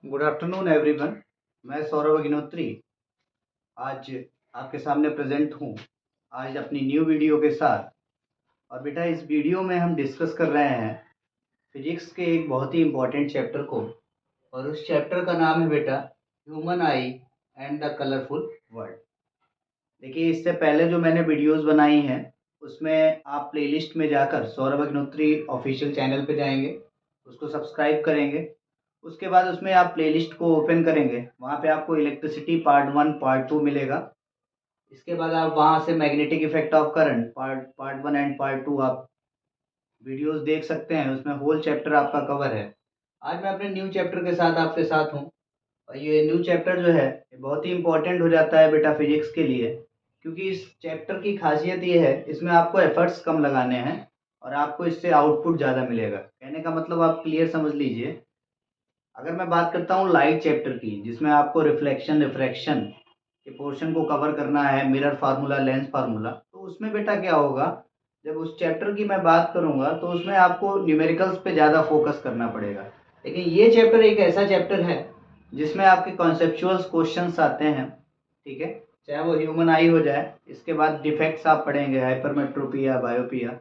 Good afternoon everyone. मैं सौरभ अग्निहोत्री आज आपके सामने प्रेजेंट हूँ आज अपनी न्यू वीडियो के साथ। और बेटा इस वीडियो में हम डिस्कस कर रहे हैं फिजिक्स के एक बहुत ही इम्पोर्टेंट चैप्टर को, और उस चैप्टर का नाम है बेटा human I and the colourful world. देखिए, इससे पहले जो मैंने वीडियोस बनाई हैं उसमें आप प्लेलिस्ट में जाकर सौरभ अग्निहोत्री ऑफिशियल चैनल पे जाएंगे, उसको सब्सक्राइब करेंगे। उसके बाद उसमें आप प्लेलिस्ट को ओपन करेंगे, वहाँ पे आपको इलेक्ट्रिसिटी पार्ट 1 पार्ट 2 मिलेगा। इसके बाद आप वहाँ से magnetic effect of current part 1 and part 2 आप वीडियोस देख सकते हैं। उसमें होल चैप्टर आपका कवर है। आज मैं अपने न्यू चैप्टर के साथ आपके साथ हूँ, और ये न्यू चैप्टर जो है ये बहुत ही इम्पोर्टेंट हो जाता है बेटा फिजिक्स के लिए, क्योंकि इस चैप्टर की खासियत ये है इसमें आपको एफर्ट्स कम लगाने हैं और आपको इससे आउटपुट ज़्यादा मिलेगा। कहने का मतलब आप क्लियर समझ लीजिए। अगर मैं बात करता हूँ लाइट चैप्टर की, जिसमें आपको रिफ्लेक्शन रिफ्रैक्शन के पोर्शन को कवर करना है, मिरर फार्मूला लेंस फार्मूला, तो उसमें बेटा क्या होगा, जब उस चैप्टर की मैं बात करूँगा तो उसमें आपको न्यूमेरिकल्स पे ज़्यादा फोकस करना पड़ेगा। लेकिन ये चैप्टर एक ऐसा चैप्टर है जिसमें आपके कॉन्सेप्चुअल्स क्वेश्चंस आते हैं, ठीक है, चाहे वो ह्यूमन आई हो जाए। इसके बाद डिफेक्ट्स आप पढ़ेंगे, हाइपरमेट्रोपिया, बायोपिया,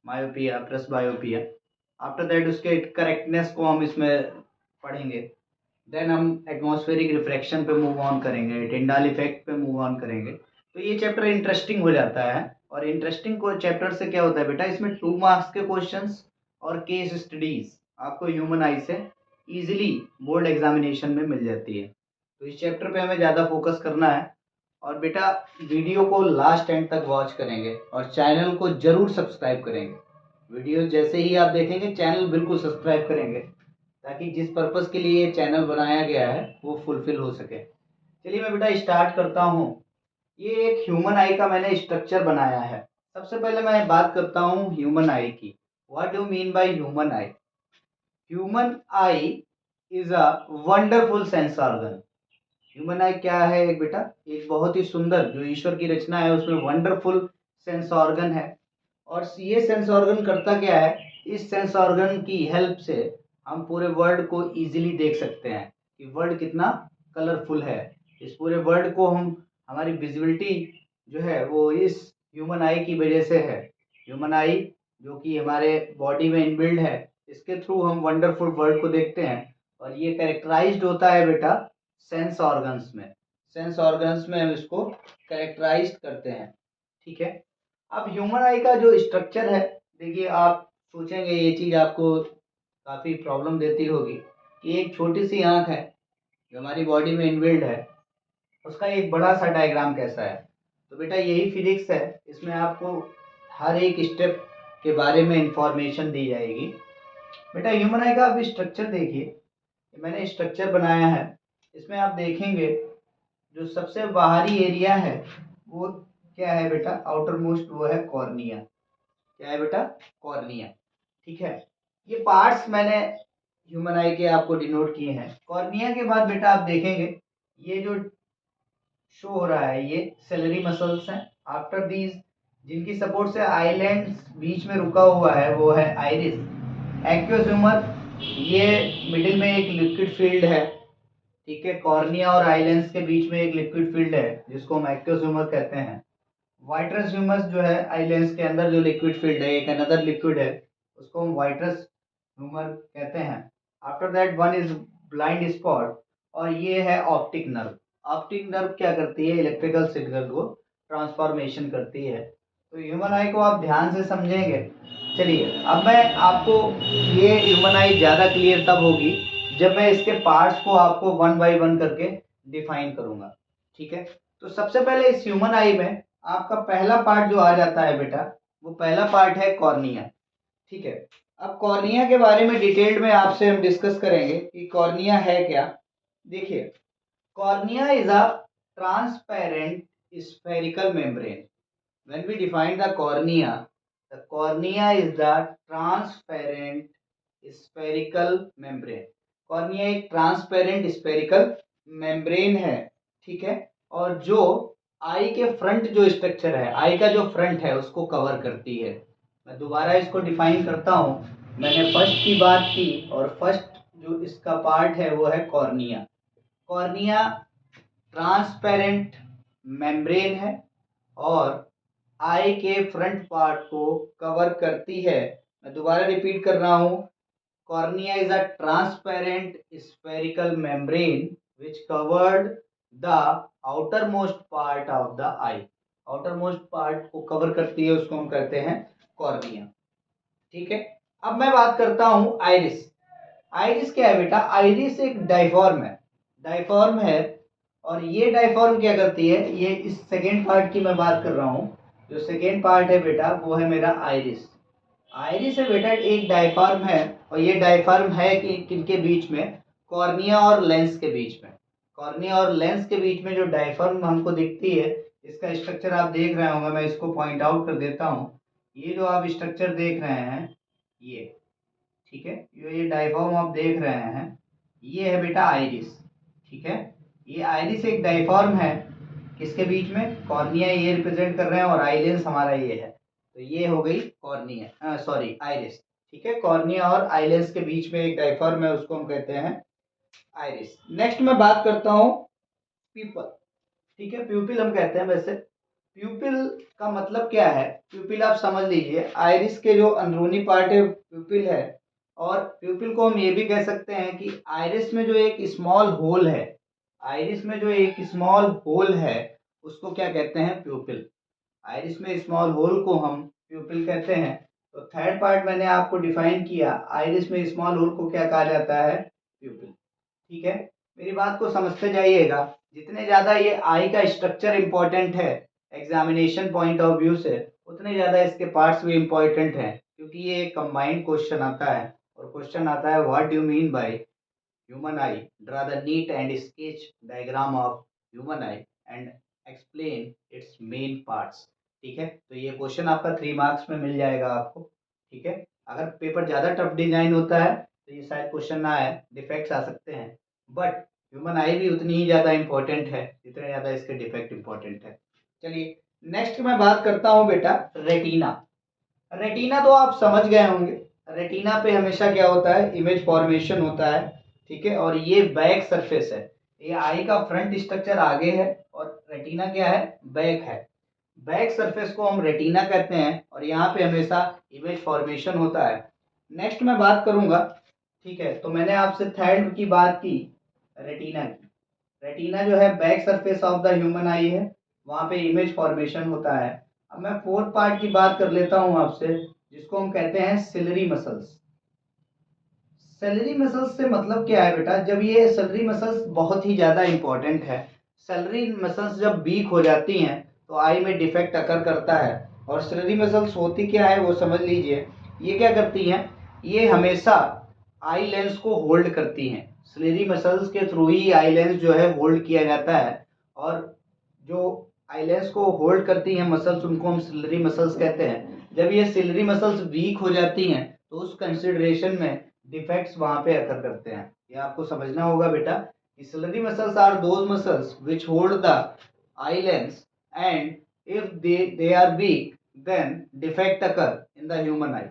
मायोपिया, प्लस बायोपिया। आफ्टर दैट उसके करेक्टनेस को हम इसमें पढ़ेंगे। देन हम एटमॉस्फेरिक रिफ्रैक्शन पे मूव ऑन करेंगे, टिंडाल इफेक्ट पे मूव ऑन करेंगे। तो ये चैप्टर इंटरेस्टिंग हो जाता है। और इंटरेस्टिंग को चैप्टर से क्या होता है बेटा, इसमें 2 मार्क्स के क्वेश्चंस और केस स्टडीज आपको ह्यूमन आई से इजीली बोर्ड एग्जामिनेशन में मिल जाती है। तो इस चैप्टर पे हमें ज़्यादा फोकस करना है। और बेटा वीडियो को लास्ट एंड तक वॉच करेंगे और चैनल को जरूर सब्सक्राइब करेंगे। वीडियो जैसे ही आप देखेंगे चैनल बिल्कुल सब्सक्राइब करेंगे, ताकि जिस पर्पस के लिए ये चैनल बनाया गया है वो फुलफिल हो सके। चलिए मैं बेटा स्टार्ट करता हूँ। ये एक ह्यूमन आई का मैंने स्ट्रक्चर बनाया है। सबसे पहले मैं बात करता हूँ ह्यूमन आई की। What do mean by human I? Human I is a wonderful sense organ. Human आई क्या है एक बेटा, एक बहुत ही सुंदर, जो ईश्वर की रचना है उसमें वंडरफुल सेंस ऑर्गन है। और ये सेंस ऑर्गन करता क्या है, इस सेंस ऑर्गन की हेल्प से हम पूरे वर्ल्ड को इजीली देख सकते हैं कि वर्ल्ड कितना कलरफुल है। इस पूरे वर्ल्ड को हम, हमारी विजिबिलिटी जो है वो इस ह्यूमन आई की वजह से है। ह्यूमन आई जो कि हमारे बॉडी में इनबिल्ड है, इसके थ्रू हम वंडरफुल वर्ल्ड को देखते हैं। और ये कैरेक्टराइज्ड होता है बेटा सेंस ऑर्गन्स में। सेंस ऑर्गन्स में हम इसको कैरेक्टराइज करते हैं, ठीक है। अब ह्यूमन आई का जो स्ट्रक्चर है, देखिए आप सोचेंगे ये चीज़ आपको काफ़ी प्रॉब्लम देती होगी कि एक छोटी सी आंख है जो हमारी बॉडी में इनबिल्ड है, उसका एक बड़ा सा डायग्राम कैसा है। तो बेटा यही फिजिक्स है, इसमें आपको हर एक स्टेप के बारे में इंफॉर्मेशन दी जाएगी। बेटा ह्यूमन आई का आप स्ट्रक्चर देखिए, मैंने स्ट्रक्चर बनाया है। इसमें आप देखेंगे जो सबसे बाहरी एरिया है वो क्या है बेटा, आउटर मोस्ट, वो है कॉर्निया। क्या है बेटा, कॉर्निया, ठीक है। ये पार्ट्स मैंने ह्यूमन आई के आपको डिनोट किए हैं। कॉर्निया के बाद बेटा आप देखेंगे ये जो शो हो रहा है ये सेलरी मसल्स हैं। आफ्टर दीज, जिनकी सपोर्ट से आइलैंड्स बीच में रुका हुआ है, वो है आइरिस, एक्वियस ह्यूमर, ये मिडिल में एक लिक्विड फील्ड है, ठीक है। कॉर्निया और आइलैंड्स के बीच में एक लिक्विड फील्ड है जिसको हम एक्वियस ह्यूमर कहते हैं। वाइट्रस ह्यूमस जो है आइलैंड्स के अंदर जो लिक्विड फील्ड है, एक अनदर लिक्विड है, उसको हम वाइट्रस ह्यूमर कहते हैं। After that one is blind spot, और ये है ऑप्टिक नर्व। ऑप्टिक नर्व क्या करती है, इलेक्ट्रिकल सिग्नल को ट्रांसफॉर्मेशन करती है। तो ह्यूमन आई को आप ध्यान से समझेंगे। चलिए अब मैं आपको, ये ह्यूमन आई ज़्यादा क्लियर तब होगी जब मैं इसके पार्ट्स को आपको वन बाय वन करके डिफाइन करूंगा, ठीक है। तो सबसे पहले इस ह्यूमन आई में आपका पहला पार्ट जो आ जाता है बेटा, वो पहला पार्ट है कॉर्निया, ठीक है। अब कॉर्निया के बारे में डिटेल्ड में आपसे हम डिस्कस करेंगे कि कॉर्निया है क्या। देखिए, cornea is a transparent spherical membrane. When we define the cornea is the transparent spherical membrane. Cornea एक ट्रांसपेरेंट स्फेरिकल मेम्ब्रेन है, ठीक है। और जो आई के फ्रंट जो स्ट्रक्चर है, आई का जो फ्रंट है उसको कवर करती है। मैं दोबारा इसको डिफाइन करता हूँ। मैंने फर्स्ट की बात की और फर्स्ट जो इसका पार्ट है वो है कॉर्निया। कॉर्निया ट्रांसपेरेंट मेम्ब्रेन है और आई के फ्रंट पार्ट को कवर करती है। मैं दोबारा रिपीट कर रहा हूँ, cornea is a transparent spherical membrane which covered the outermost part of the eye। outermost part को कवर करती है, उसको हम कहते हैं कॉर्निया। ठीक है, अब मैं बात करता हूँ आइरिस। आइरिस क्या है बेटा? आइरिस एक डाइफॉर्म है, डाइफॉर्म है। और ये डाइफॉर्म क्या करती है, ये इस सेकेंड पार्ट की मैं बात कर रहा हूँ। जो सेकेंड पार्ट है बेटा वो है मेरा आइरिस। आइरिस है बेटा एक डाइफॉर्म है, और ये डाइफॉर्म है कि किनके बीच में? कॉर्निया और लेंस के बीच में। कॉर्निया और लेंस के बीच में जो डाइफॉर्म हमको दिखती है, इसका स्ट्रक्चर आप देख रहे होंगे, मैं इसको पॉइंट आउट कर देता हूँ। ये जो आप स्ट्रक्चर देख रहे हैं ये, ठीक है, ये डाइफॉर्म आप देख रहे हैं, ये है बेटा आइरिस। ठीक है, ये आइरिस एक डाइफॉर्म है, किसके बीच में? कॉर्निया ये रिप्रेजेंट कर रहे हैं और आई लेंस हमारा ये है, तो ये हो गई कॉर्निया, सॉरी आइरिस। ठीक है, कॉर्निया और आई लेंस के बीच में एक डाइफॉर्म है, उसको हम कहते हैं आइरिस। नेक्स्ट मैं बात करता हूँ पीपल। ठीक है, प्यूपिल हम कहते हैं। वैसे प्यूपिल का मतलब क्या है? प्यूपिल आप समझ लीजिए, आइरिस के जो अंदरूनी पार्ट है प्यूपिल है। और प्यूपिल को हम ये भी कह सकते हैं कि आइरिस में जो एक स्मॉल होल है, आइरिस में जो एक स्मॉल होल है उसको क्या कहते हैं? प्यूपिल। आइरिस में स्मॉल होल को हम प्यूपिल कहते हैं। तो थर्ड पार्ट मैंने आपको डिफाइन किया, आइरिस में स्मॉल होल को क्या कहा जाता है? प्यूपिल। ठीक है, मेरी बात को समझते जाइएगा। जितने ज़्यादा ये आई का स्ट्रक्चर इम्पोर्टेंट है एग्जामिनेशन पॉइंट ऑफ व्यू से, उतने ज़्यादा इसके पार्ट्स भी इम्पोर्टेंट हैं, क्योंकि ये एक कंबाइंड क्वेश्चन आता है। और क्वेश्चन आता है what do you mean by human I, draw the neat and sketch diagram of human I and explain it's main parts. ठीक है, तो ये क्वेश्चन आपका 3 मार्क्स में मिल जाएगा आपको। ठीक है, अगर पेपर ज़्यादा टफ डिजाइन होता है तो ये शायद क्वेश्चन ना आए, डिफेक्ट्स आ सकते हैं, बट ह्यूमन आई भी उतनी ही ज़्यादा इंपॉर्टेंट है जितने ज़्यादा इसके डिफेक्ट इंपॉर्टेंट है। चलिए नेक्स्ट मैं बात करता हूँ बेटा रेटिना। रेटिना तो आप समझ गए होंगे, रेटिना पे हमेशा क्या होता है? इमेज फॉर्मेशन होता है। ठीक है, और ये बैक सरफेस है, ये आई का फ्रंट स्ट्रक्चर आगे है और रेटिना क्या है? बैक है। बैक सरफेस को हम रेटिना कहते हैं और यहाँ पे हमेशा इमेज फॉर्मेशन होता है। नेक्स्ट मैं बात करूंगा, ठीक है, तो मैंने आपसे थर्ड की बात की, रेटिना की। रेटिना जो है back surface of the human आई है, वहाँ पे इमेज फॉर्मेशन होता है। अब मैं फोर्थ पार्ट की बात कर लेता हूँ आपसे, जिसको हम कहते हैं सिलरी मसल्स। सेलरी मसल्स से मतलब क्या है बेटा? जब ये सेलरी मसल्स बहुत ही ज़्यादा इंपॉर्टेंट है, सेलरी मसल्स जब वीक हो जाती हैं तो आई में डिफेक्ट अकर करता है। और सेलरी मसल्स होती क्या है वो समझ लीजिए, ये क्या करती हैं? ये हमेशा आई लेंस को होल्ड करती हैं। सेलरी मसल्स के थ्रू ही आई लेंस जो है होल्ड किया जाता है, और जो आई लेंस को होल्ड करती हैं मसल्स, उनको हम सिलरी मसल्स कहते हैं। जब ये सिलरी मसल्स वीक हो जाती हैं तो उस कंसिडरेशन में डिफेक्ट्स वहां पे अकर करते हैं। ये आपको समझना होगा बेटा कि ciliary muscles are those muscles which hold the eye lens, and if they are weak then defect occur in the human eye.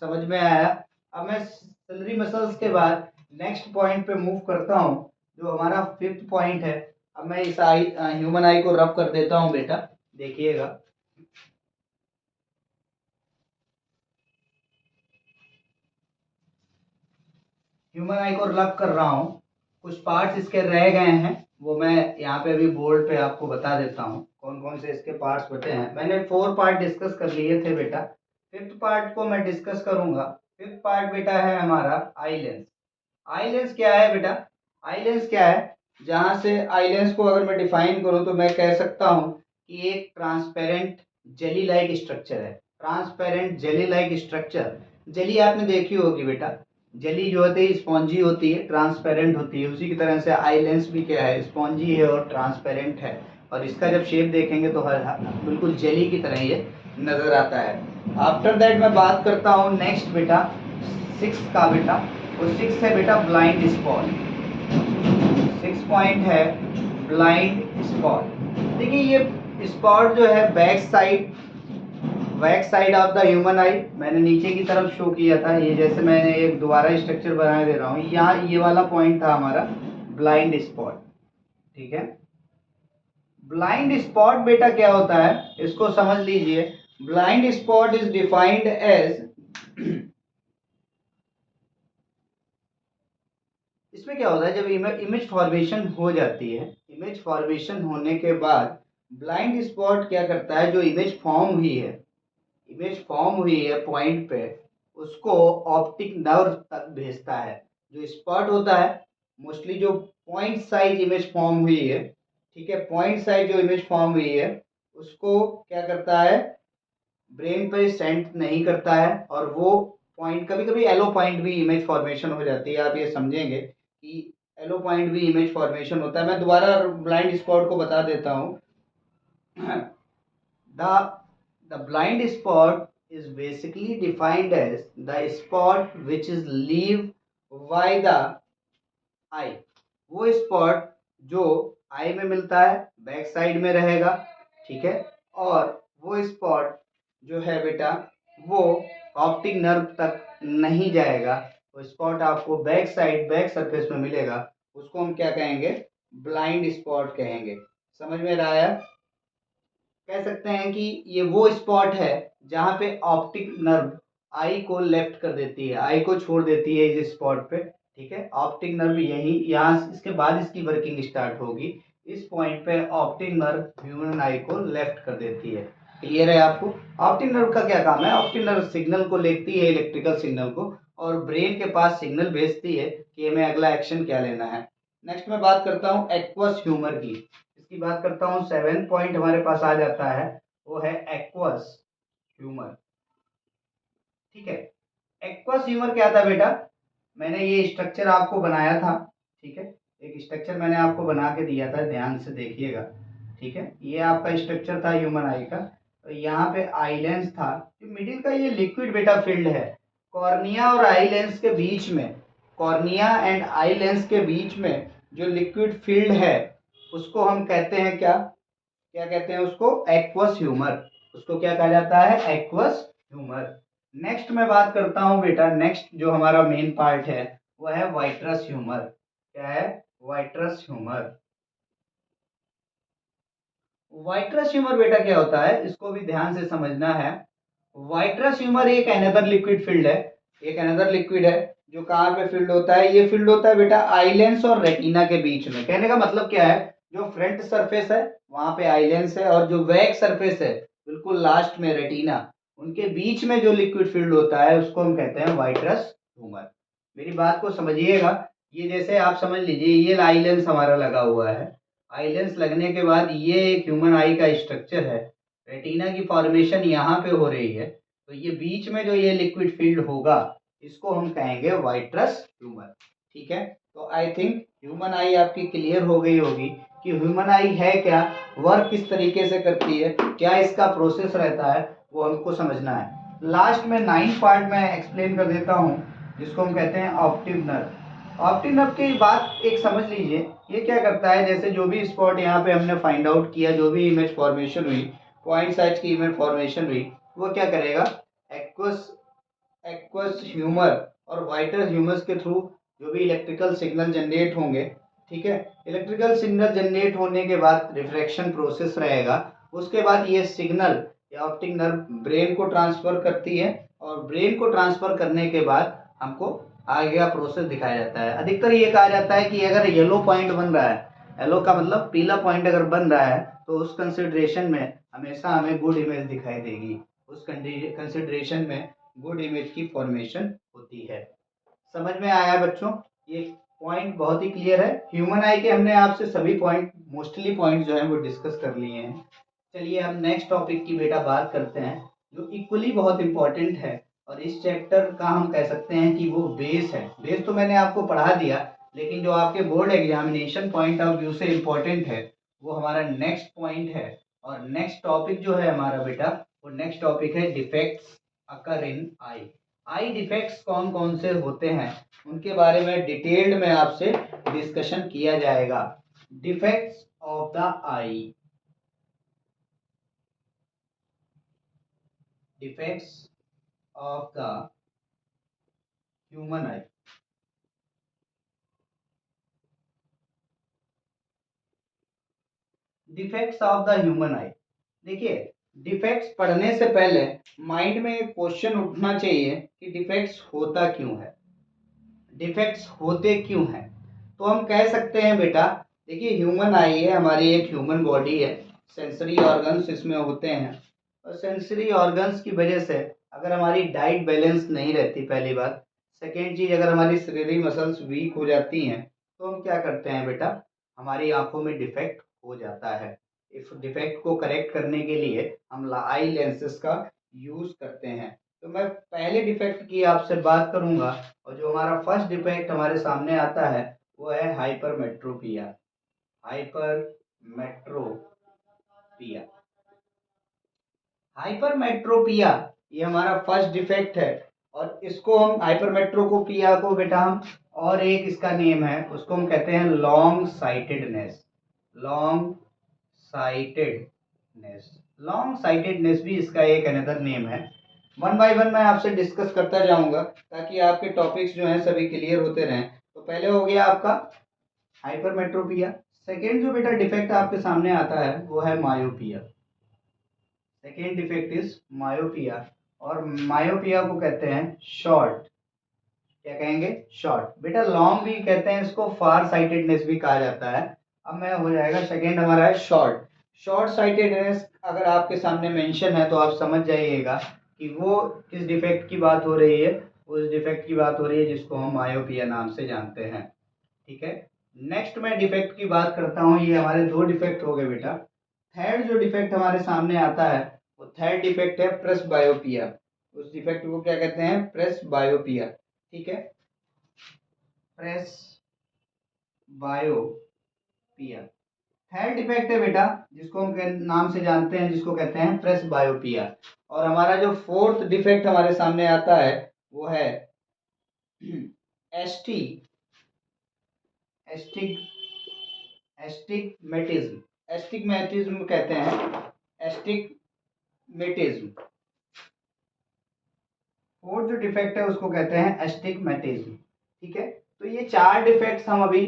समझ में आया? अब मैं सिलरी मसल्स के बाद नेक्स्ट पॉइंट पे मूव करता हूँ, जो हमारा फिफ्थ पॉइंट है। अब मैं इस आई ह्यूमन आई को रब कर देता हूँ बेटा, देखिएगा। ह्यूमन आई को रब कर रहा हूँ, कुछ पार्ट्स इसके रह गए हैं, वो मैं यहाँ पे अभी बोर्ड पे आपको बता देता हूँ कौन कौन से इसके पार्ट्स बचे हैं। मैंने 4 पार्ट डिस्कस कर लिए थे बेटा, फिफ्थ पार्ट को मैं डिस्कस करूंगा। फिफ्थ पार्ट बेटा है हमारा आई लेंस। आई लेंस क्या है बेटा? आई लेंस क्या है? जहाँ से आई लेंस को अगर मैं डिफाइन करूँ तो मैं कह सकता हूँ कि एक ट्रांसपेरेंट जेली लाइक स्ट्रक्चर है। Transparent jelly like structure, jelly आपने देखी होगी बेटा, जेली जो होती है स्पॉन्जी होती है, ट्रांसपेरेंट होती है। उसी की तरह से आई लेंस भी क्या है? स्पॉन्जी है और ट्रांसपेरेंट है। और इसका जब शेप देखेंगे तो हर बिल्कुल जेली की तरह ये नज़र आता है। आफ्टर दैट मैं बात करता हूँ नेक्स्ट बेटा सिक्स का बेटा, और सिक्स है बेटा ब्लाइंड स्पॉट। 6 पॉइंट है ब्लाइंड स्पॉट। देखिए ये स्पॉट जो है back side back side of the human आई मैंने नीचे की तरफ शो किया था। ये जैसे मैंने एक दोबारा स्ट्रक्चर बना दे रहा हूँ। यहाँ ये वाला पॉइंट था हमारा ब्लाइंड स्पॉट। ठीक है, ब्लाइंड स्पॉट बेटा क्या होता है इसको समझ लीजिए। Blind spot is defined as, इसमें क्या होता है जब इमेज फॉर्मेशन हो जाती है, इमेज फॉर्मेशन होने के बाद ब्लाइंड स्पॉट क्या करता है, जो इमेज फॉर्म हुई है, इमेज फॉर्म हुई है पॉइंट पे, उसको ऑप्टिक नर्व तक भेजता है। जो स्पॉट होता है मोस्टली जो पॉइंट साइज इमेज फॉर्म हुई है, ठीक है, पॉइंट साइज जो इमेज फॉर्म हुई है उसको क्या करता है, ब्रेन पे सेंड नहीं करता है। और वो पॉइंट, कभी कभी एलो पॉइंट भी इमेज फॉर्मेशन हो जाती है। आप ये समझेंगे कि एलो पॉइंट भी इमेज फॉर्मेशन होता है। मैं दोबारा ब्लाइंड स्पॉट को बता देता हूँ। The blind spot is basically defined as the spot which is leave by the eye। वो स्पॉट जो आई में मिलता है, बैक साइड में रहेगा, ठीक है। और वो स्पॉट जो है बेटा वो ऑप्टिक नर्व तक नहीं जाएगा। वो स्पॉट आपको बैक साइड, बैक सरफेस में मिलेगा, उसको हम क्या कहेंगे, ब्लाइंड स्पॉट कहेंगे। समझ में रहा है? कह सकते हैं कि ये वो स्पॉट है जहाँ पे ऑप्टिक नर्व आई को लेफ्ट कर देती है, आई को छोड़ देती है इस स्पॉट पे। ठीक है, ऑप्टिक नर्व यही यहाँ, इसके बाद इसकी वर्किंग स्टार्ट होगी। इस पॉइंट पे ऑप्टिक नर्व ह्यूमन आई को लेफ्ट कर देती है। क्लियर है आपको? ऑप्टिक नर्व का क्या काम है? ऑप्टिक नर्व सिग्नल को लेती है, इलेक्ट्रिकल सिग्नल को, और ब्रेन के पास सिग्नल भेजती है कि हमें अगला एक्शन क्या लेना है। नेक्स्ट मैं बात करता हूँ एक्वस ह्यूमर की। इसकी बात करता हूँ, 7 पॉइंट हमारे पास आ जाता है, वो है एक्वस ह्यूमर। ठीक है, एक्वस ह्यूमर क्या था बेटा, मैंने ये स्ट्रक्चर आपको बनाया था। ठीक है, एक स्ट्रक्चर मैंने आपको बना के दिया था, ध्यान से देखिएगा। ठीक है, ये आपका स्ट्रक्चर था ह्यूमन आई का। तो यहाँ पे आई लेंस था, जो मिडिल का ये लिक्विड बेटा फील्ड है, कॉर्निया और आई लेंस के बीच में, कॉर्निया एंड आई लेंस के बीच में जो लिक्विड फील्ड है उसको हम कहते हैं क्या, क्या कहते हैं उसको, एक्वस ह्यूमर। उसको क्या कहा जाता है, एक्वस ह्यूमर। नेक्स्ट मैं बात करता हूँ बेटा, नेक्स्ट जो हमारा मेन पार्ट है वो है वाइट्रस ह्यूमर। क्या है? Vitreous humour. वाइट्रस ह्यूमर बेटा क्या होता है, इसको भी ध्यान से समझना है। वाइट्रस ह्यूमर एक अनदर लिक्विड फील्ड है, एक अनदर लिक्विड है जो कहाँ पे फील्ड होता है, ये फील्ड होता है बेटा आईलेंस और रेटिना के बीच में। कहने का मतलब क्या है, जो फ्रंट सरफेस है वहां पे आईलेंस है, और जो बैक सरफेस है बिल्कुल लास्ट में रेटिना, उनके बीच में जो लिक्विड फील्ड होता है उसको हम कहते हैं वाइट्रस ह्यूमर। मेरी बात को समझिएगा। ये जैसे आप समझ लीजिए, ये आई लेंस हमारा लगा हुआ है, आई लेंस लगने के बाद ये एक ह्यूमन आई का स्ट्रक्चर है, रेटिना की फॉर्मेशन यहाँ पे हो रही है, तो ये बीच में जो ये लिक्विड फील्ड होगा इसको हम कहेंगे वाइट्रस ह्यूमर। ठीक है, तो आई थिंक ह्यूमन आई आपकी क्लियर हो गई होगी कि ह्यूमन आई है क्या, वर्क किस तरीके से करती है, क्या इसका प्रोसेस रहता है, वो हमको समझना है। लास्ट में 9 पार्ट में एक्सप्लेन कर देता हूँ, जिसको हम कहते हैं ऑप्टिक नर्व। ऑप्टिक नर्व की बात एक समझ लीजिए, ये क्या करता है, जैसे जो भी स्पॉट यहाँ पे हमने फाइंड आउट किया, जो भी इमेज फॉर्मेशन हुई, पॉइंट साइज की इमेज फॉर्मेशन हुई, वो क्या करेगा, एक्वस एक्वस ह्यूमर और वाइट्रस ह्यूमर्स के थ्रू जो भी इलेक्ट्रिकल सिग्नल जनरेट होंगे, ठीक है, इलेक्ट्रिकल सिग्नल जनरेट होने के बाद रिफ्रैक्शन प्रोसेस रहेगा। उसके बाद ये सिग्नल या ऑप्टिक नर्व ब्रेन को ट्रांसफर करती है, और ब्रेन को ट्रांसफर करने के बाद हमको आगे का प्रोसेस दिखाया जाता है। अधिकतर ये कहा जाता है कि अगर येलो पॉइंट बन रहा है, येलो का मतलब पीला पॉइंट अगर बन रहा है, तो उस कंसिडरेशन में हमेशा हमें गुड इमेज दिखाई देगी, उस कंसिडरेशन में गुड इमेज की फॉर्मेशन होती है। समझ में आया है बच्चों? ये पॉइंट बहुत ही क्लियर है। ह्यूमन आई के हमने आपसे सभी पॉइंट, मोस्टली पॉइंट जो है वो डिस्कस कर लिए हैं। चलिए हम नेक्स्ट टॉपिक की बेटा बात करते हैं, जो इक्वली बहुत इंपॉर्टेंट है, और इस चैप्टर का हम कह सकते हैं कि वो बेस है। बेस तो मैंने आपको पढ़ा दिया, लेकिन जो आपके board examination point of view से इम्पोर्टेंट है वो हमारा नेक्स्ट पॉइंट है। और नेक्स्ट टॉपिक जो है हमारा बेटा, वो नेक्स्ट टॉपिक है डिफेक्ट्स अकर इन आई। आई डिफेक्ट्स कौन कौन से होते हैं उनके बारे में डिटेल्ड में आपसे डिस्कशन किया जाएगा। Defects of the I. Defects of the human I. Defects of the human आई। देखिए, डिफेक्ट्स पढ़ने से पहले माइंड में एक क्वेश्चन उठना चाहिए कि डिफेक्ट्स होता क्यों है, डिफेक्ट्स होते क्यों हैं। तो हम कह सकते हैं बेटा, देखिए ह्यूमन आई है, हमारी एक ह्यूमन बॉडी है, सेंसरी ऑर्गन्स इसमें होते हैं, और सेंसरी ऑर्गन्स की वजह से अगर हमारी डाइट बैलेंस नहीं रहती, पहली बात, सेकेंड चीज, अगर हमारी शरीरी मसल्स वीक हो जाती हैं तो हम क्या करते हैं बेटा, हमारी आंखों में डिफेक्ट हो जाता है। इस डिफेक्ट को करेक्ट करने के लिए हम आई लेंसेज का यूज करते हैं। तो मैं पहले डिफेक्ट की आपसे बात करूंगा, और जो हमारा फर्स्ट डिफेक्ट हमारे सामने आता है वो है हाइपरमेट्रोपिया। हाइपरमेट्रोपिया, हाइपरमेट्रोपिया ये हमारा फर्स्ट डिफेक्ट है। और इसको हम हाइपरमेट्रोपिया को बेटा हम, और एक इसका नेम है, उसको हम कहते हैं long sightedness. Long sightedness, long sightedness भी इसका एक अनदर नेम है। वन बाय वन मैं आपसे डिस्कस करता जाऊंगा ताकि आपके टॉपिक्स जो हैं सभी क्लियर होते रहें। तो पहले हो गया आपका हाइपरमेट्रोपिया। सेकेंड जो बेटा डिफेक्ट आपके सामने आता है वो है myopia. Second defect is myopia, और मायोपिया को कहते हैं शॉर्ट, क्या कहेंगे, शॉर्ट। बेटा लॉन्ग भी कहते हैं इसको, फार साइटेडनेस भी कहा जाता है। अब मैं हो जाएगा सेकेंड हमारा है शॉर्ट। शॉर्ट साइटेडनेस अगर आपके सामने मेंशन है तो आप समझ जाइएगा कि वो किस डिफेक्ट की बात हो रही है, उस डिफेक्ट की बात हो रही है जिसको हम मायोपिया नाम से जानते हैं। ठीक है, नेक्स्ट मैं डिफेक्ट की बात करता हूँ। ये हमारे दो डिफेक्ट हो गए बेटा। थर्ड जो डिफेक्ट हमारे सामने आता है वो थर्ड डिफेक्ट है प्रेस बायोपिया। उस डिफेक्ट को क्या कहते हैं, प्रेस बायोपिया। ठीक है, प्रेस बायोपिया थर्ड डिफेक्ट है बेटा, जिसको हम नाम से जानते हैं, जिसको कहते हैं प्रेस बायोपिया। और हमारा जो फोर्थ डिफेक्ट हमारे सामने आता है वो है एस्टी एस्टिग एस्टिग्मेटिज्म। एस्टिग्मेटिज्म कहते हैं, एस्टिग्मेटिज्म। फोर्थ जो डिफेक्ट है उसको कहते हैं एस्टिग्मेटिज्म। ठीक है, तो ये चार डिफेक्ट्स हम अभी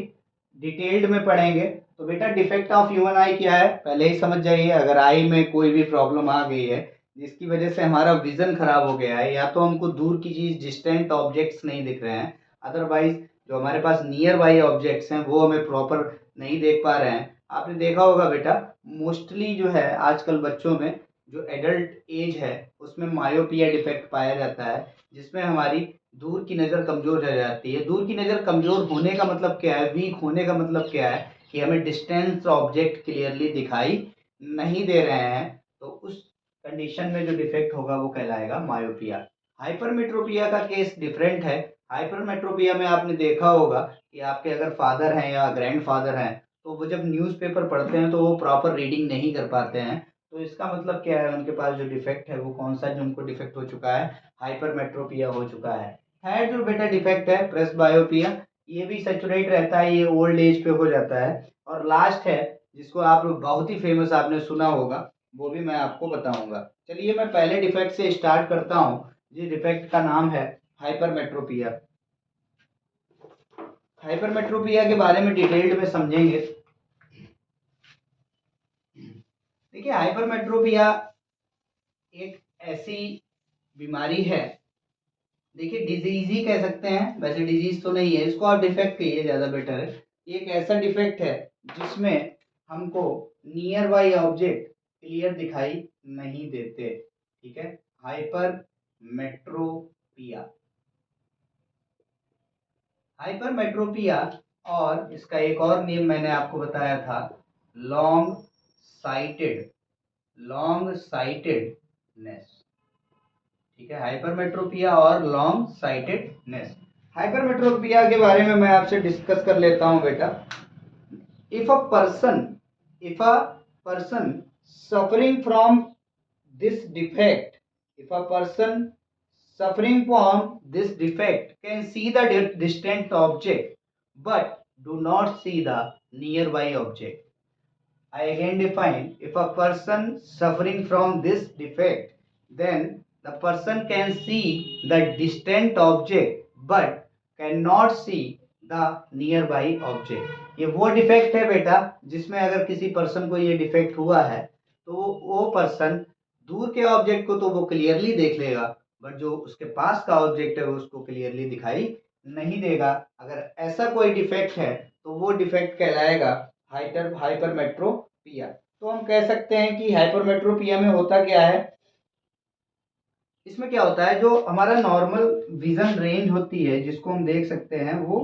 डिटेल्ड में पढ़ेंगे। तो बेटा डिफेक्ट ऑफ ह्यूमन आई क्या है पहले ही समझ जाइए। अगर आई में कोई भी प्रॉब्लम आ गई है जिसकी वजह से हमारा विजन खराब हो गया है, या तो हमको दूर की चीज डिस्टेंट ऑब्जेक्ट्स नहीं दिख रहे हैं, अदरवाइज जो हमारे पास नियर बाई ऑब्जेक्ट्स हैं वो हमें प्रॉपर नहीं देख पा रहे हैं। आपने देखा होगा बेटा, मोस्टली जो है आजकल बच्चों में जो एडल्ट एज है उसमें मायोपिया डिफेक्ट पाया जाता है, जिसमें हमारी दूर की नज़र कमज़ोर हो जाती है। दूर की नज़र कमज़ोर होने का मतलब क्या है, वीक होने का मतलब क्या है, कि हमें डिस्टेंस ऑब्जेक्ट क्लियरली दिखाई नहीं दे रहे हैं। तो उस कंडीशन में जो डिफेक्ट होगा वो कहलाएगा मायोपिया। हाइपरमेट्रोपिया का केस डिफरेंट है। हाइपरमेट्रोपिया में आपने देखा होगा कि आपके अगर फादर हैं या ग्रैंडफादर हैं तो वो जब न्यूज़पेपर पढ़ते हैं तो वो प्रॉपर रीडिंग नहीं कर पाते हैं। तो इसका मतलब क्या है, उनके पास जो डिफेक्ट है वो कौन सा जो उनको डिफेक्ट हो चुका है, हाइपरमेट्रोपिया हो चुका है। थर्ड जो बेटा डिफेक्ट है प्रेस बायोपिया, ये भी सैचुरेट रहता है, ये ओल्ड एज पे हो जाता है। और लास्ट है जिसको आप बहुत ही फेमस आपने सुना होगा, वो भी मैं आपको बताऊंगा। चलिए मैं पहले डिफेक्ट से स्टार्ट करता हूँ। जिस डिफेक्ट का नाम है हाइपरमेट्रोपिया। हाइपरमेट्रोपिया के बारे में डिटेल्ड में समझेंगे। देखिए हाइपरमेट्रोपिया एक ऐसी बीमारी है, देखिए डिजीज ही कह सकते हैं, वैसे डिजीज तो नहीं है, इसको आप डिफेक्ट कहिए ज़्यादा बेटर है। ये एक ऐसा डिफेक्ट है जिसमें हमको नियर बाई ऑब्जेक्ट क्लियर दिखाई नहीं देते। ठीक है, हाइपरमेट्रोपिया। हाइपरमेट्रोपिया, और इसका एक और नेम मैंने आपको बताया था, लॉन्ग साइटेड, लॉन्ग साइटेडनेस। ठीक है, हाइपरमेट्रोपिया और लॉन्ग साइटेडनेस। हाइपरमेट्रोपिया के बारे में मैं आपसे डिस्कस कर लेता हूं बेटा। If a person, if a person suffering from this defect, if a person suffering from this defect can see the distant object but do not see the nearby object. I again define, if a person suffering from this defect then the person can see the distant object but can not see the nearby object. ये वो defect है बेटा जिसमें अगर किसी person को ये defect हुआ है तो वो पर्सन दूर के ऑब्जेक्ट को तो वो क्लियरली देख लेगा, बट जो उसके पास का ऑब्जेक्ट है वो उसको क्लियरली दिखाई नहीं देगा। अगर ऐसा कोई डिफेक्ट है तो वो डिफेक्ट कहलाएगा हाइपरमेट्रोपिया। तो हम कह सकते हैं कि हाइपरमेट्रोपिया में होता क्या है, इसमें क्या होता है, जो हमारा नॉर्मल विजन रेंज होती है जिसको हम देख सकते हैं वो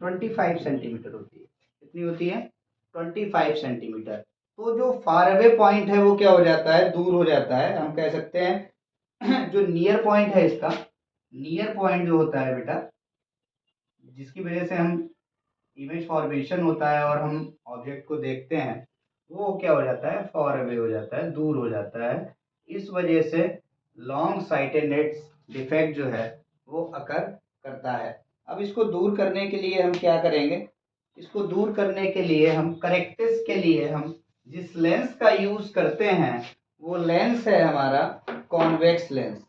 25 सेंटीमीटर होती है। कितनी होती है? 25 सेंटीमीटर। तो जो फार अवे पॉइंट है वो क्या हो जाता है? दूर हो जाता है। हम कह सकते हैं जो नियर पॉइंट है, इसका नियर पॉइंट जो होता है बेटा, जिसकी वजह से हम इमेज फॉर्मेशन होता है और हम ऑब्जेक्ट को देखते हैं, वो क्या हो जाता है? फॉर अवे हो जाता है, दूर हो जाता है। इस वजह से लॉन्ग साइटेडनेस डिफेक्ट जो है वो अकर करता है। अब इसको दूर करने के लिए हम क्या करेंगे? इसको दूर करने के लिए हम करेक्टिस के लिए हम जिस लेंस का यूज करते हैं वो लेंस है हमारा कॉन्वेक्स लेंस।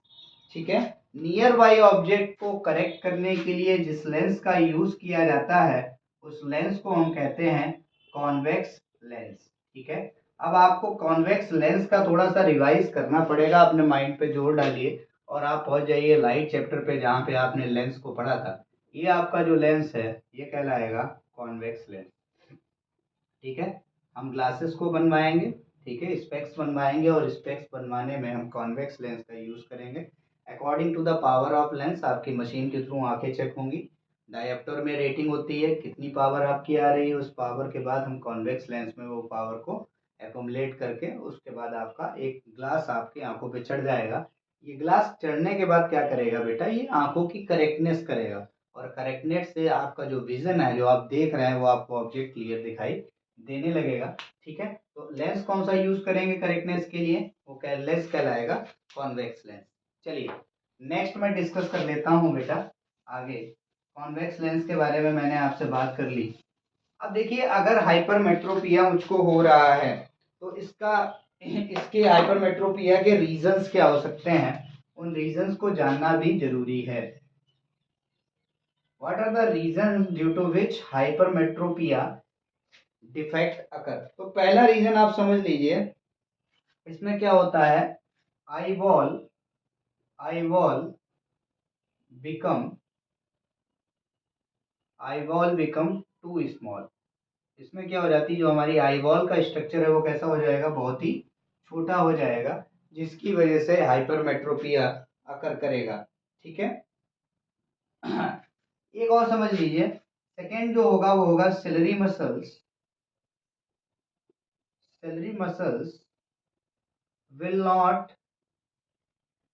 ठीक है, नियर बाई ऑब्जेक्ट को करेक्ट करने के लिए जिस लेंस का यूज किया जाता है उस लेंस को हम कहते हैं कॉन्वेक्स लेंस। ठीक है, अब आपको कॉन्वेक्स लेंस का थोड़ा सा रिवाइज करना पड़ेगा, अपने माइंड पे जोर डालिए और आप पहुंच जाइए लाइट चैप्टर पे जहाँ पे आपने लेंस को पढ़ा था। ये आपका जो लेंस है ये कहलाएगा कॉन्वेक्स लेंस। ठीक है, हम ग्लासेस को बनवाएंगे, ठीक है, स्पेक्स बनवाएंगे और स्पेक्स बनवाने में हम कॉन्वेक्स लेंस का यूज करेंगे। According to the power of lens आपकी मशीन के थ्रू आंखें चेक होंगी। डायोप्टर में रेटिंग होती है, कितनी पावर आपकी आ रही है, उस पावर के बाद हम कॉन्वेक्स लेंस में वो पावर को एकोमुलेट करके उसके बाद आपका एक ग्लास आपकी आंखों पे चढ़ जाएगा। ये ग्लास चढ़ने के बाद क्या करेगा बेटा? ये आंखों की करेक्टनेस करेगा और करेक्टनेस से आपका जो विजन है, जो आप देख रहे हैं, वो आपको ऑब्जेक्ट क्लियर दिखाई देने लगेगा। ठीक है, तो लेंस कौन सा यूज करेंगे करेक्टनेस के लिए? वो लेंस कहलाएगा कॉन्वेक्स लेंस। चलिए नेक्स्ट मैं डिस्कस कर लेता हूँ बेटा आगे। कॉन्वेक्स लेंस के बारे में मैंने आपसे बात कर ली। अब देखिए, अगर हाइपरमेट्रोपिया मुझको हो रहा है तो इसके हाइपरमेट्रोपिया के रीजंस क्या हो सकते हैं, उन रीजंस को जानना भी जरूरी है। What are the reason due to which hypermetropia defect occur? तो पहला रीजन आप समझ लीजिए, इसमें क्या होता है? Eye ball become too small. इसमें क्या हो जाती है, जो हमारी आई बॉल का स्ट्रक्चर है वो कैसा हो जाएगा? बहुत ही छोटा हो जाएगा, जिसकी वजह से हाइपरमेट्रोपिया अकर करेगा। ठीक है, एक और समझ लीजिए, सेकेंड जो होगा वो होगा ciliary muscles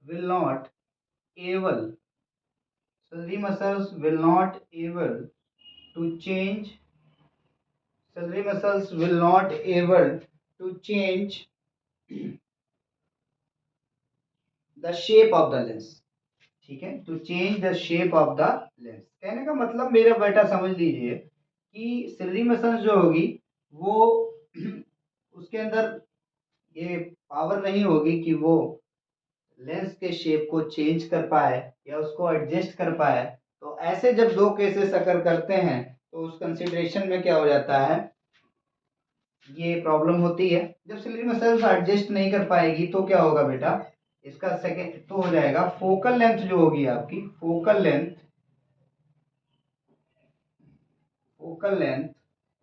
will not able celery muscles will not able to change celery muscles will not able to change the shape of the lens। ठीक है, to change the shape of the lens. कहने का मतलब मेरा बेटा समझ लीजिए कि सिलरी मसल्स जो होगी वो उसके अंदर ये पावर नहीं होगी कि वो लेंस के शेप को चेंज कर पाए या उसको एडजस्ट कर पाए। तो ऐसे जब दो केसेस अगर करते हैं तो उस कंसिडरेशन में क्या हो जाता है, ये प्रॉब्लम होती है। जब सिलरी मसल्स एडजस्ट नहीं कर पाएगी तो क्या होगा बेटा? इसका सेकेंड तो हो जाएगा फोकल लेंथ जो होगी आपकी, focal length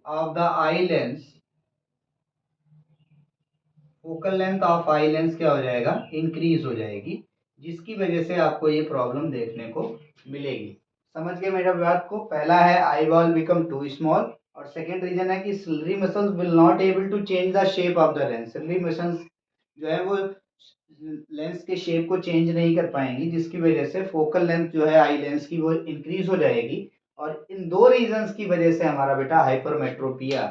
of the eye lens, focal length of eye lens क्या हो जाएगा? इंक्रीज हो जाएगी, जिसकी वजह से आपको ये प्रॉब्लम देखने को मिलेगी। समझ गए मेरा बात को? पहला है eye ball become too small और सेकेंड रीजन है कि ciliary muscles will not able to change the shape of the lens. Ciliary muscles जो है वो लेंस के शेप को चेंज नहीं कर पाएंगी, जिसकी वजह से फोकल लेंथ जो है आई लेंस की वो इंक्रीज हो जाएगी। और इन दो रीजंस की वजह से हमारा बेटा हाइपरमेट्रोपिया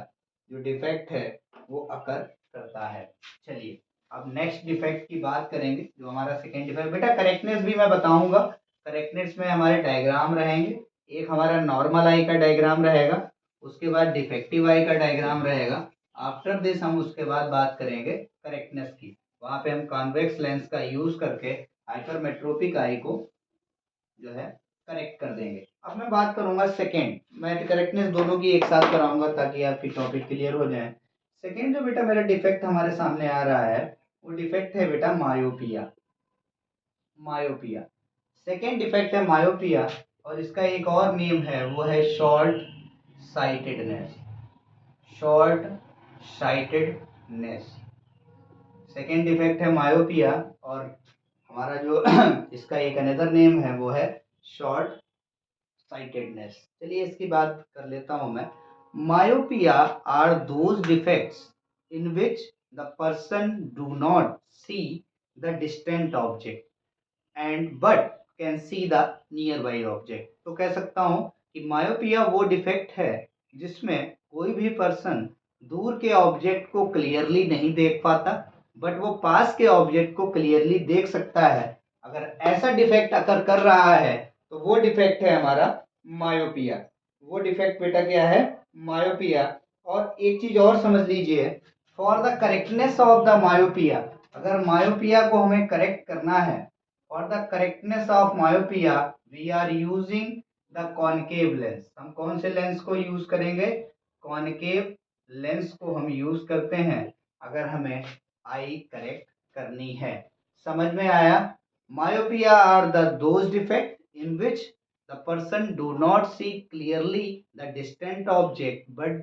जो डिफेक्ट है वो अकर करता है। चलिए अब नेक्स्ट डिफेक्ट की बात करेंगे, जो हमारा सेकेंड डिफेक्ट। बेटा करेक्टनेस भी मैं बताऊंगा, करेक्टनेस में हमारे डायग्राम रहेंगे। एक हमारा नॉर्मल आई का डायग्राम रहेगा, उसके बाद डिफेक्टिव आई का डायग्राम रहेगा। आफ्टर दिस हम उसके बाद बात करेंगे करेक्टनेस की। वहाँ पे हम कॉन्वेक्स लेंस का यूज करके हाइपरमेट्रोपिक आई को जो है करेक्ट कर देंगे। अब मैं बात करूंगा सेकेंड, मैं करेक्टनेस दोनों की एक साथ कराऊंगा ताकि आपकी टॉपिक क्लियर हो जाए। सेकेंड जो बेटा मेरा डिफेक्ट हमारे सामने आ रहा है वो डिफेक्ट है बेटा मायोपिया। मायोपिया सेकेंड डिफेक्ट है मायोपिया, और इसका एक और नेम है वो है short sightedness. Short sightedness second defect है मायोपिया, और हमारा जो इसका एक अनदर नेम है वो है शॉर्ट साइटेडनेस। चलिए इसकी बात कर लेता हूं मैं। Myopia are those defects in which the person do not see the distant object and but can see the nearby object. तो कह सकता हूं कि मायोपिया वो डिफेक्ट है जिसमें कोई भी पर्सन दूर के ऑब्जेक्ट को क्लियरली नहीं देख पाता बट वो पास के ऑब्जेक्ट को क्लियरली देख सकता है। अगर ऐसा डिफेक्ट अकर कर रहा है तो वो डिफेक्ट है हमारा मायोपिया। वो डिफेक्ट बेटा क्या है? मायोपिया। और एक चीज और समझ लीजिए, for the correctness of the myopia, अगर मायोपिया को हमें करेक्ट करना है, for the correctness of myopia we are using the concave lens. हम कौन से लेंस को यूज करेंगे? कॉनकेव लेंस को हम यूज करते हैं अगर हमें आई करेक्ट करनी है। समझ में आया? Myopia are the those defect in which the person do not see clearly the distant object but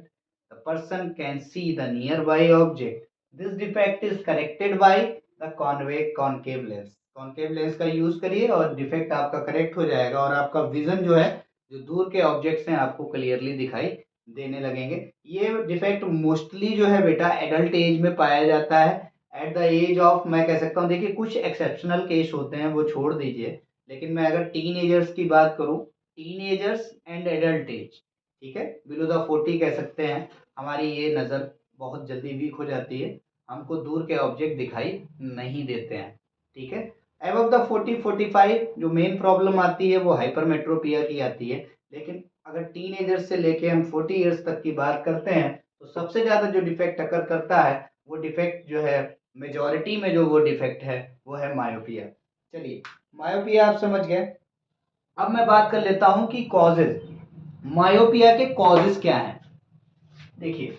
the person can see the nearby object. This defect is corrected by the convex concave lens. concave lens का use करिए और defect आपका correct हो जाएगा और आपका vision जो है, जो दूर के ऑब्जेक्ट्स हैं, आपको क्लियरली दिखाई देने लगेंगे। ये डिफेक्ट मोस्टली जो है बेटा एडल्ट एज में पाया जाता है, एट द एज ऑफ, मैं कह सकता हूँ, देखिए कुछ एक्सेप्शनल केस होते हैं वो छोड़ दीजिए, लेकिन मैं अगर टीन एजर्स की बात करूं, tin agers and adult age, ठीक है, बिलो द 40 कह सकते हैं, हमारी ये नज़र बहुत जल्दी वीक हो जाती है, हमको दूर के ऑब्जेक्ट दिखाई नहीं देते हैं, ठीक है। एबव द 40-45 जो मेन प्रॉब्लम आती है वो हाइपरमेट्रोपिया की आती है, लेकिन अगर टीन एजर्स से लेके हम 40 ईयर्स तक की बात करते हैं तो सबसे ज़्यादा जो डिफेक्ट अकर करता है वो डिफेक्ट जो है, मेजॉरिटी में जो वो डिफेक्ट है वो है मायोपिया। चलिए मायोपिया आप समझ गए। अब मैं बात कर लेता हूं कि कॉजेज, मायोपिया के कॉजेज क्या हैं। देखिए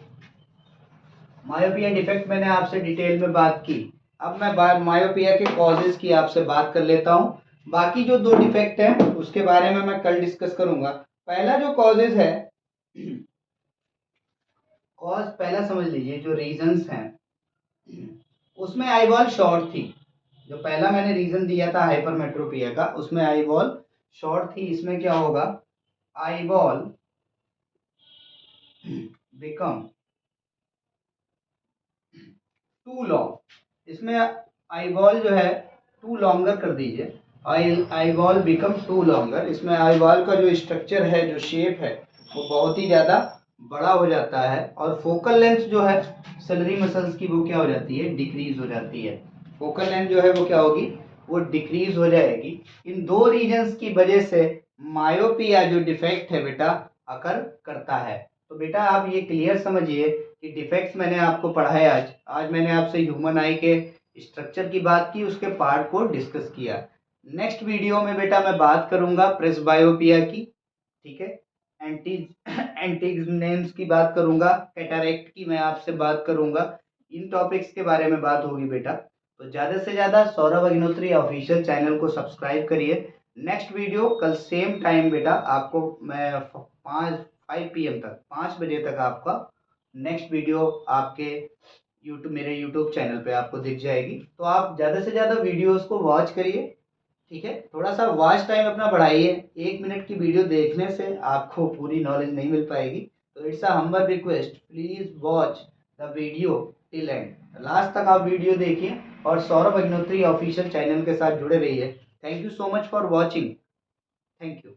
मायोपिया डिफेक्ट मैंने आपसे डिटेल में बात की, अब मैं मायोपिया के कॉजेज की आपसे बात कर लेता हूं। बाकी जो दो डिफेक्ट हैं उसके बारे में मैं कल डिस्कस करूंगा। पहला जो कॉजेज है, कॉज पहला समझ लीजिए, जो रीजंस हैं उसमें आईबॉल शॉर्ट थी। जो पहला मैंने रीजन दिया था हाइपरमेट्रोपिया का, उसमें आईबॉल शॉर्ट थी। इसमें क्या होगा? Eyeball become too long. इसमें आईबॉल जो है टू लॉन्गर कर दीजिए, आईबॉल बिकम टू लॉन्गर। इसमें आईबॉल का जो स्ट्रक्चर है, जो शेप है, वो बहुत ही ज़्यादा बड़ा हो जाता है और फोकल लेंथ जो है सेलरी मसल्स की वो क्या हो जाती है? डिक्रीज हो जाती है। फोकल लेंथ जो है वो क्या होगी? वो डिक्रीज हो जाएगी। इन दो रीजंस की वजह से मायोपिया जो डिफेक्ट है बेटा अकर करता है। तो बेटा आप ये क्लियर समझिए कि डिफेक्ट्स मैंने आपको पढ़ाए। आज मैंने आपसे ह्यूमन आई के स्ट्रक्चर की बात की, उसके पार्ट को डिस्कस किया। नेक्स्ट वीडियो में बेटा मैं बात करूंगा प्रेसबायोपिया की, ठीक है, एंटीनेम्स की बात करूंगा, कैटरेक्ट की मैं आपसे बात करूंगा। इन टॉपिक्स के बारे में बात होगी बेटा। तो ज़्यादा से ज़्यादा सौरभ अग्निहोत्री ऑफिशियल चैनल को सब्सक्राइब करिए। नेक्स्ट वीडियो कल सेम टाइम बेटा आपको मैं 5 PM तक, 5 बजे तक आपका नेक्स्ट वीडियो आपके मेरे यूट्यूब चैनल पे आपको दिख जाएगी। तो आप ज़्यादा से ज़्यादा वीडियोस को वॉच करिए, ठीक है। थोड़ा सा वॉच टाइम अपना बढ़ाइए, 1 मिनट की वीडियो देखने से आपको पूरी नॉलेज नहीं मिल पाएगी। तो it's a humble request, please watch the video till and, last तक आप वीडियो देखिए और सौरभ अग्निहोत्री ऑफिशियल चैनल के साथ जुड़े रहिए। Thank you so much for watching. Thank you.